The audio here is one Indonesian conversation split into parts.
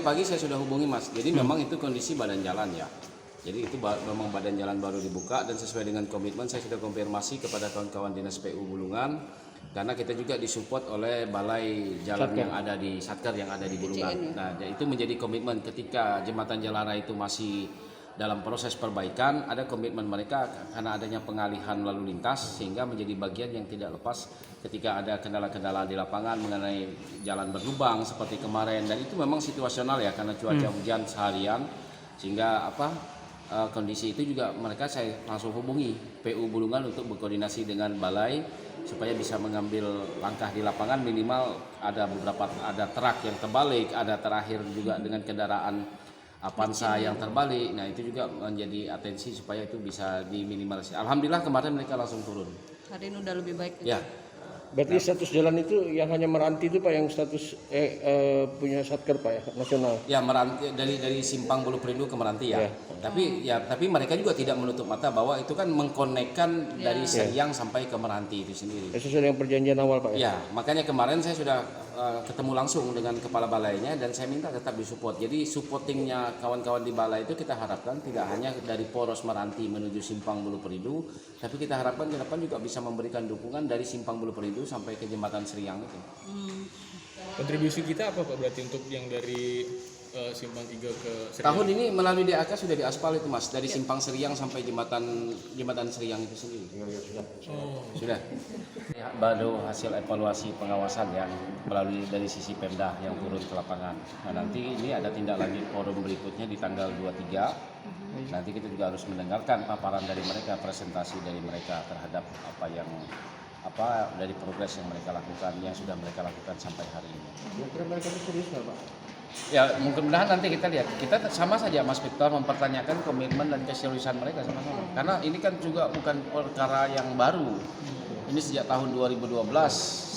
pagi saya sudah hubungi Mas. Jadi memang itu kondisi badan jalan ya. Jadi itu memang badan jalan baru dibuka dan sesuai dengan komitmen saya sudah konfirmasi kepada kawan-kawan Dinas PU Bulungan karena kita juga disupport oleh balai jalan yang ada di Satker yang ada di Bulungan. Nah, itu menjadi komitmen ketika jembatan Jalara itu masih dalam proses perbaikan, ada komitmen mereka karena adanya pengalihan lalu lintas sehingga menjadi bagian yang tidak lepas ketika ada kendala-kendala di lapangan mengenai jalan berlubang seperti kemarin, dan itu memang situasional ya karena cuaca hujan seharian sehingga kondisi itu juga mereka saya langsung hubungi PU Bulungan untuk berkoordinasi dengan balai supaya bisa mengambil langkah di lapangan, minimal ada truk yang terbalik, ada terakhir juga dengan kendaraan Avanza yang terbalik. Nah, itu juga menjadi atensi supaya itu bisa diminimalisir. Alhamdulillah kemarin mereka langsung turun. Hari ini udah lebih baik. Ya. Berarti status jalan itu yang hanya Meranti itu Pak yang status punya Satker Pak ya, nasional. Ya, Meranti dari Simpang Bulu Perindu ke Meranti ya. Tapi mereka juga tidak menutup mata bahwa itu kan mengkonekkan dari Seriang sampai ke Meranti itu sendiri. Sesuai dengan perjanjian awal Pak ya. Ya, makanya kemarin saya sudah ketemu langsung dengan kepala balainya dan saya minta tetap disupport. Jadi supportingnya kawan-kawan di balai itu kita harapkan tidak hanya dari poros Meranti menuju Simpang Bulu Perindu, tapi kita harapkan ke depan juga bisa memberikan dukungan dari Simpang Bulu Perindu sampai ke jembatan Seriang itu. Kontribusi kita apa Pak berarti untuk yang dari Simpang 3 ke Seriang? Tahun ini melalui DAK sudah diaspal itu Mas, dari Simpang Seriang sampai jembatan Seriang itu sendiri. Sudah. Ya, baru hasil evaluasi pengawasan yang melalui dari sisi Pemda yang turun ke lapangan. Nah, nanti ini ada tindak lanjut forum berikutnya di tanggal 23. Nanti kita juga harus mendengarkan paparan dari mereka, presentasi dari mereka terhadap dari progres yang mereka lakukan, yang sudah mereka lakukan sampai hari ini. Kira mereka itu serius nggak Pak? Ya, mudah-mudahan nanti kita lihat. Kita sama saja Mas Victor mempertanyakan komitmen dan keseriusan mereka sama-sama. Karena ini kan juga bukan perkara yang baru. Ini sejak tahun 2012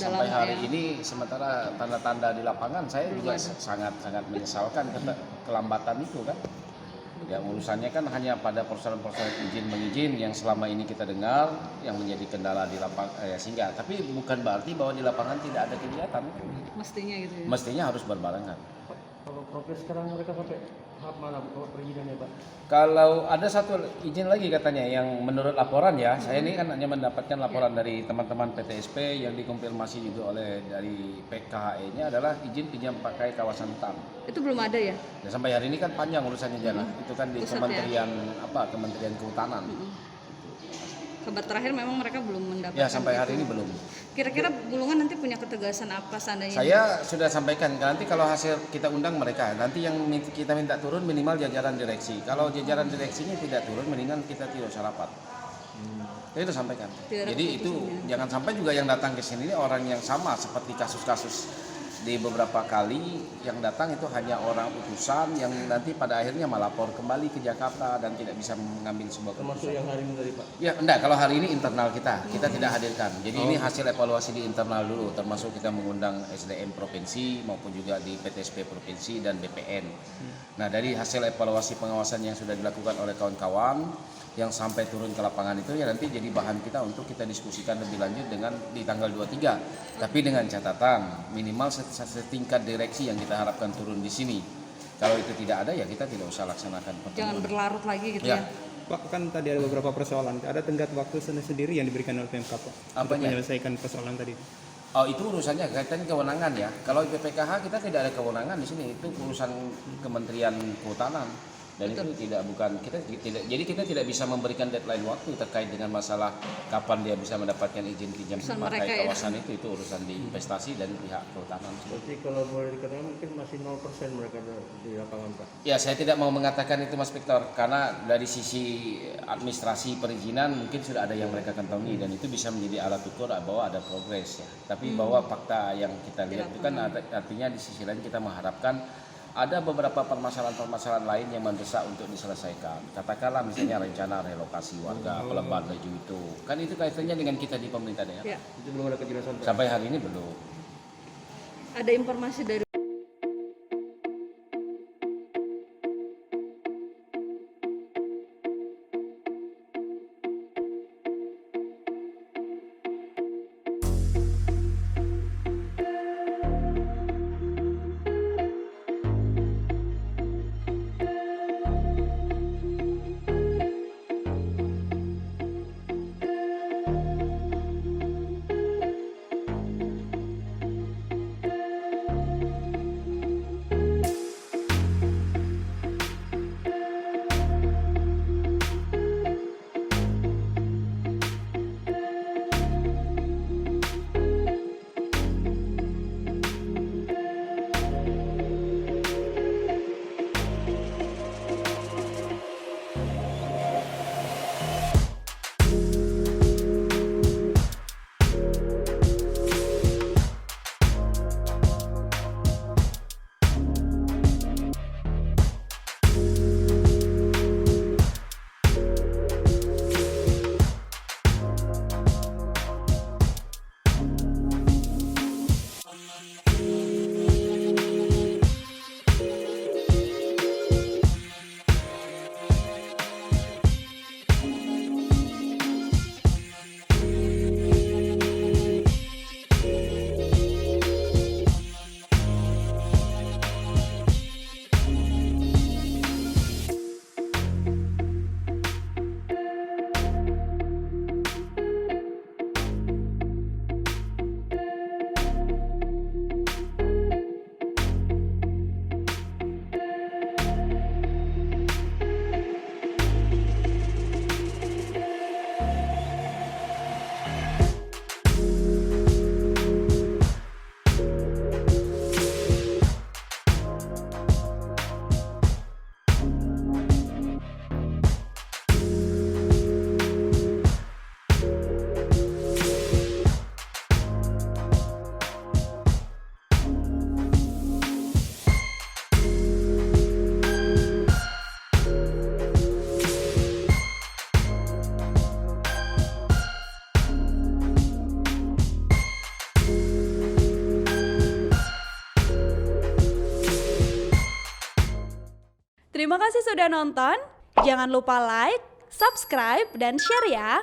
sampai hari ini, sementara tanda-tanda di lapangan saya juga sangat menyesalkan kelambatan itu kan. Ya, urusannya kan hanya pada persoalan-persoalan izin-mengizin yang selama ini kita dengar yang menjadi kendala di lapangan sehingga, tapi bukan berarti bahwa di lapangan tidak ada kegiatan. Mestinya gitu ya. Mestinya harus berbarengan. Kalau progres sekarang mereka sampai tahap mana kalau perizinannya Pak? Kalau ada satu izin lagi katanya yang menurut laporan ya, saya ini kan hanya mendapatkan laporan dari teman-teman PTSP yang dikonfirmasi juga oleh dari PKHE-nya adalah izin pinjam pakai kawasan hutan. Itu belum ada ya? Ya, sampai hari ini kan panjang urusannya jalan. Itu kan di Pusat, Kementerian Kementerian Kehutanan. Kabar terakhir memang mereka belum mendapatkan. Ya, sampai hari ini belum. Kira-kira Bulungan nanti punya ketegasan apa seandainya? Saya sudah sampaikan, nanti kalau hasil kita undang mereka, nanti yang kita minta turun minimal jajaran direksi. Kalau jajaran direksinya tidak turun, mendingan kita tidak usah rapat. Saya itu sampaikan. Jadi itu jangan sampai juga yang datang ke sini orang yang sama seperti kasus-kasus di beberapa kali yang datang itu hanya orang utusan yang nanti pada akhirnya melapor kembali ke Jakarta dan tidak bisa mengambil sebuah Termasuk keputusan. yang hari ini tadi Pak? Ya, enggak, kalau hari ini internal kita tidak hadirkan. Jadi ini hasil evaluasi di internal dulu, termasuk kita mengundang SDM provinsi maupun juga di PTSP provinsi dan BPN. Nah, dari hasil evaluasi pengawasan yang sudah dilakukan oleh kawan-kawan yang sampai turun ke lapangan itu ya nanti jadi bahan kita untuk kita diskusikan lebih lanjut dengan di tanggal 23. Tapi dengan catatan minimal setingkat direksi yang kita harapkan turun di sini. Kalau itu tidak ada ya kita tidak usah laksanakan pertemuan. Jangan berlarut lagi gitu ya. Pak, kan tadi ada beberapa persoalan. Ada tenggat waktu sendiri yang diberikan oleh Pemkab Pak untuk menyelesaikan persoalan tadi. Oh, itu urusannya kaitan kewenangan ya. Kalau PPKH kita tidak ada kewenangan di sini. Itu urusan Kementerian Kehutanan. Dan itu kita tidak bisa memberikan deadline waktu terkait dengan masalah kapan dia bisa mendapatkan izin pinjam pakai kawasan itu urusan di investasi dan pihak kehutanan. Berarti kalau boleh dikatakan mungkin masih 0% mereka di lapangan Pak? Ya, saya tidak mau mengatakan itu Mas Victor karena dari sisi administrasi perizinan mungkin sudah ada yang mereka kantongi dan itu bisa menjadi alat ukur bahwa ada progres ya. Tapi bahwa fakta yang kita lihat itu kan artinya di sisi lain kita mengharapkan ada beberapa permasalahan-permasalahan lain yang mendesak untuk diselesaikan. Katakanlah misalnya rencana relokasi warga Peleban Reju itu. Kan itu kaitannya dengan kita di pemerintah daerah. Ya. Itu belum ada kejelasan Pak? Sampai hari ini belum. Ada informasi dari Terima kasih sudah nonton. Jangan lupa like, subscribe, dan share ya.